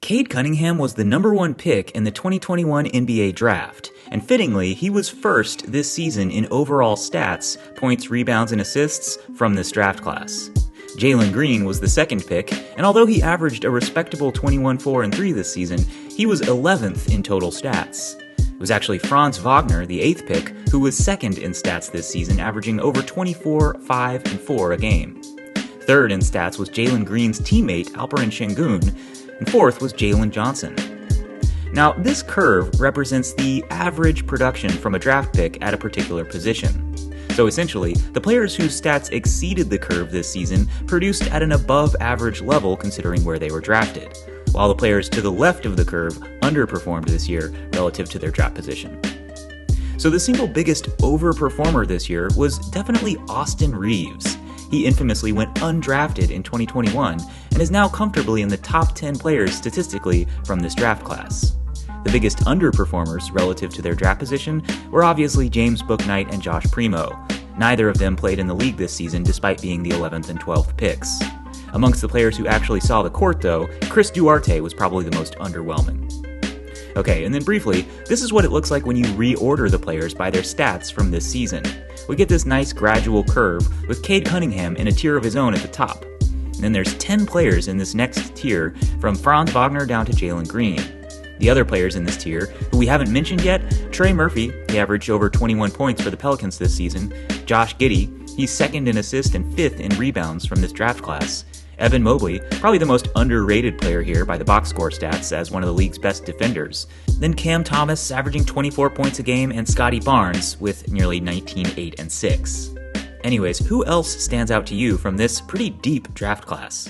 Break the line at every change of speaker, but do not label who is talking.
Cade Cunningham was the #1 pick in the 2021 NBA Draft, and fittingly, he was first this season in overall stats, points, rebounds, and assists from this draft class. Jalen Green was the second pick, and although he averaged a respectable 21, 4, and 3 this season, he was 11th in total stats. It was actually Franz Wagner, the 8th pick, who was second in stats this season, averaging over 24, 5, and 4 a game. Third in stats was Jalen Green's teammate, Alperen Sengun, and fourth was Jalen Johnson. Now, this curve represents the average production from a draft pick at a particular position. So essentially, the players whose stats exceeded the curve this season produced at an above-average level considering where they were drafted, while the players to the left of the curve underperformed this year relative to their draft position. So the single biggest overperformer this year was definitely Austin Reaves. He infamously went undrafted in 2021 and is now comfortably in the top 10 players statistically from this draft class. The biggest underperformers relative to their draft position were obviously James Bouknight and Josh Primo. Neither of them played in the league this season despite being the 11th and 12th picks. Amongst the players who actually saw the court though, Chris Duarte was probably the most underwhelming. Okay, and then briefly, this is what it looks like when you reorder the players by their stats from this season. We get this nice gradual curve with Cade Cunningham in a tier of his own at the top. And then there's 10 players in this next tier from Franz Wagner down to Jalen Green. The other players in this tier, who we haven't mentioned yet, Trey Murphy, he averaged over 21 points for the Pelicans this season. Josh Giddey, he's second in assists and fifth in rebounds from this draft class. Evan Mobley, probably the most underrated player here by the box score stats as one of the league's best defenders. Then Cam Thomas averaging 24 points a game, and Scotty Barnes with nearly 19, 8, and 6. Anyways, who else stands out to you from this pretty deep draft class?